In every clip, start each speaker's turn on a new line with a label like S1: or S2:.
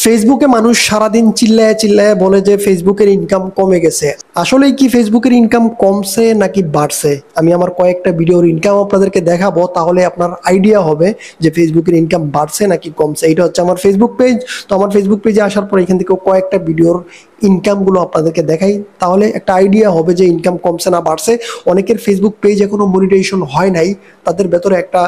S1: ফেসবুকে মানুষ সারাদিন চিল্লায় চিল্লায় বলে যে ফেসবুকের ইনকাম কমে গেছে। আসলেই কি ফেসবুকের ইনকাম কমছে নাকি বাড়ছে? আমি আমার কয়েকটা ভিডিওর ইনকাম আপনাদেরকে দেখাবো, তাহলে আপনার আইডিয়া হবে যে ফেসবুকের ইনকাম বাড়ছে নাকি কমছে। এটা হচ্ছে আমার ফেসবুক পেজ। তো আমার ফেসবুক পেজে আসার পর এখান থেকে কয়েকটা ভিডিওর ইনকামগুলো আপনাদেরকে দেখাই, তাহলে একটা আইডিয়া হবে যে ইনকাম কমছে না বাড়ছে। অনেকের ফেসবুক পেজ এখনো মনিটাইজেশন হয় নাই, তাদের ভেতরে একটা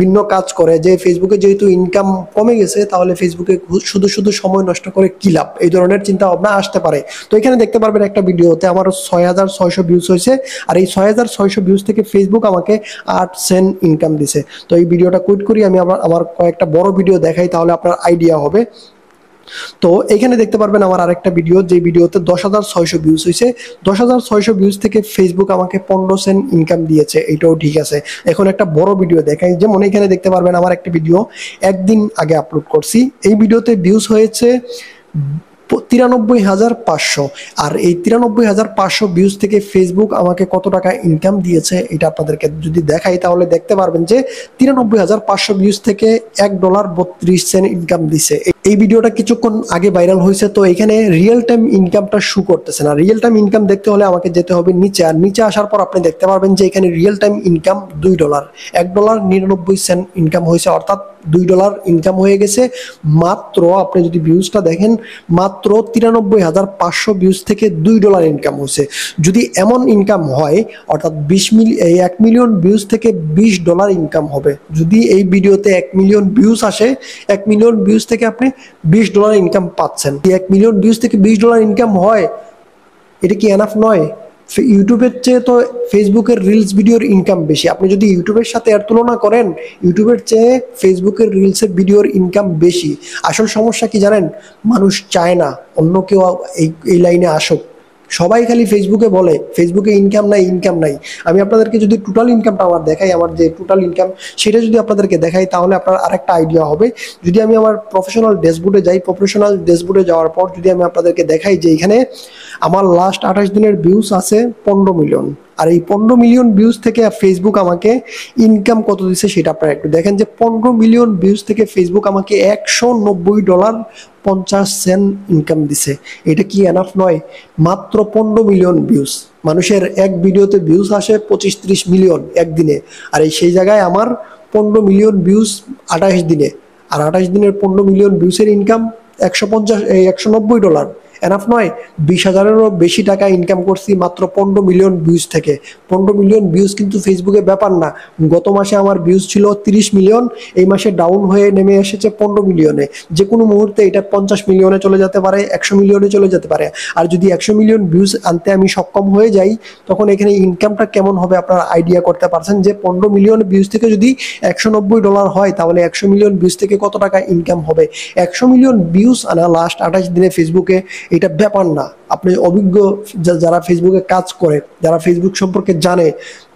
S1: ভিন্ন কাজ করে যে ফেসবুকে যেহেতু ইনকাম কমে গেছে তাহলে ফেসবুকে শুধু শুধু সময় নষ্ট করে কি লাভ, এই ধরনের চিন্তা ভাবনা আসতে পারে। তো এখানে দেখতে পারবেন একটা ভিডিওতে আমার 6,600 ভিউজ হয়েছে, আর এই 6,600 ভিউজ থেকে ফেসবুক আমাকে 8 সেন্ট ইনকাম দিছে। তো এই ভিডিওটা কুইট করি, আমি আমার কয়েকটা বড় ভিডিও দেখাই, তাহলে আপনার আইডিয়া হবে। তো এখানে দেখতে পারবেন আমার আরেকটা ভিডিও, যে ভিডিওতে 10,600 ভিউজ হয়েছে। 10,600 ভিউজ থেকে ফেসবুক আমাকে 15 সেন্ট ইনকাম দিয়েছে, এটাও ঠিক আছে। এখন একটা বড় ভিডিও দেখাই, যেমন এখানে দেখতে পারবেন আমার একটা ভিডিও একদিন আগে আপলোড করছি। এই ভিডিওতে ভিউজ হয়েছে 93,500, আর এই 93,500 ভিউজ থেকে ফেসবুক আমাকে কত টাকা ইনকাম দিয়েছে এটা আপনাদেরকে যদি দেখাই, তাহলে দেখতে পারবেন যে 93,500 ভিউজ থেকে $1.32 ইনকাম দিছে। এই ভিডিওটা কিছুক্ষণ আগে ভাইরাল হয়েছে। তো এখানে রিয়েল টাইম ইনকামটা শো করতেছে না। রিয়েল টাইম ইনকাম দেখতে হলে আমাকে যেতে হবে নিচে, আর নিচে আসার পর আপনি দেখতে পারবেন যে এখানে রিয়েল টাইম ইনকাম $2, $1.99 ইনকাম হয়েছে, অর্থাৎ $2 ইনকাম হয়ে গেছে মাত্র। আপনি যদি ভিউজটা দেখেন, মাত্র 93,500 ভিউজ থেকে $2 ইনকাম হয়েছে। যদি এমন ইনকাম হয়, অর্থাৎ 1 মিলিয়ন ভিউজ থেকে $20 ইনকাম হবে। যদি এই ভিডিওতে 1 মিলিয়ন ভিউজ আসে, 1 মিলিয়ন ভিউজ থেকে আপনি $20 ইনকাম পাচ্ছেন। 1 মিলিয়ন ভিউজ থেকে $20 ইনকাম হয়, এটা কি এনাফ নয়? ইউটিউবের চেয়ে তো ফেসবুকের রিলস ভিডিওর ইনকাম বেশি। আপনি যদি ইউটিউবের সাথে এর তুলনা করেন, ইউটিউবের চেয়ে ফেসবুকের রিলসের ভিডিওর ইনকাম বেশি। আসল সমস্যা কি জানেন? মানুষ চায় না অন্য কেউ এই লাইনে আসুক। সবাই খালি ফেসবুকে বলে ফেসবুকে ইনকাম নাই, ইনকাম নাই। আমি আপনাদেরকে যদি টোটাল ইনকামটা আমার দেখাই, আমার যে টোটাল ইনকাম সেটা যদি আপনাদেরকে দেখাই, তাহলে আপনার আরেকটা আইডিয়া হবে। যদি আমি আমার প্রফেশনাল ড্যাশবোর্ডে যাই, প্রফেশনাল ড্যাশবোর্ডে যাওয়ার পর যদি আমি আপনাদেরকে দেখাই যে এখানে আমার লাস্ট 28 দিনের ভিউজ আছে 15 মিলিয়ন, আর এই 15 মিলিয়ন ভিউজ থেকে ফেসবুক আমাকে ইনকাম কত দিচ্ছে সেটা আপনারা একটু দেখেন, যে 15 মিলিয়ন ভিউজ থেকে ফেসবুক আমাকে $190.50 ইনকাম দিছে। এটা কি এনাফ নয়? মাত্র 15 মিলিয়ন ভিউজ। মানুষের এক ভিডিওতে ভিউজ আসে 25-30 মিলিয়ন একদিনে, আর সেই জায়গায় আমার 15 মিলিয়ন ভিউজ 28 দিনে, আর 28 দিনের 15 মিলিয়ন ভিউজের ইনকাম $190। এনাফ নয়? 20,000-এরও বেশি টাকা ইনকাম করছি মাত্র 15 মিলিয়ন ভিউজ থেকে। 15 মিলিয়ন ভিউজ কিন্তু ফেসবুকে ব্যাপার না। গত মাসে আমার ভিউজ ছিল 30 মিলিয়ন, এই মাসে ডাউন হয়ে নেমে এসেছে 15 মিলিয়নে। যে কোনো মুহূর্তে এটা 50 মিলিয়নে চলে যেতে পারে, 100 মিলিয়নে চলে যেতে পারে। আর যদি 100 মিলিয়ন ভিউজ আনতে আমি সক্ষম হয়ে যাই, তখন এখানে ইনকামটা কেমন হবে আপনারা আইডিয়া করতে পারছেন, যে 15 মিলিয়ন ভিউজ থেকে যদি $190 হয়, তাহলে 100 মিলিয়ন ভিউজ থেকে কত টাকা ইনকাম হবে। 100 মিলিয়ন ভিউজ আনা লাস্ট 28 দিনে ফেসবুকে, এটা ব্যাপার না। আপনি অভিজ্ঞ যারা ফেসবুকে কাজ করে, যারা ফেসবুক সম্পর্কে জানে,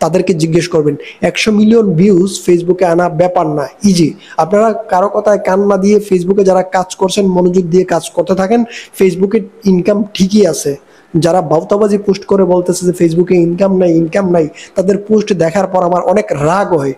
S1: তাদেরকে জিজ্ঞেস করবেন। 100 মিলিয়ন ভিউজ ফেসবুকে আনা ব্যাপার না, ইজি। আপনারা কারো কথায় কান না দিয়ে ফেসবুকে যারা কাজ করছেন মনোযোগ দিয়ে কাজ করতে থাকেন, ফেসবুকের ইনকাম ঠিকই আছে। যারা বাউতাবাজি পোস্ট করে বলতেছে যে ফেসবুকে ইনকাম নাই, ইনকাম নাই, তাদের পোস্ট দেখার পর আমার অনেক রাগ হয়।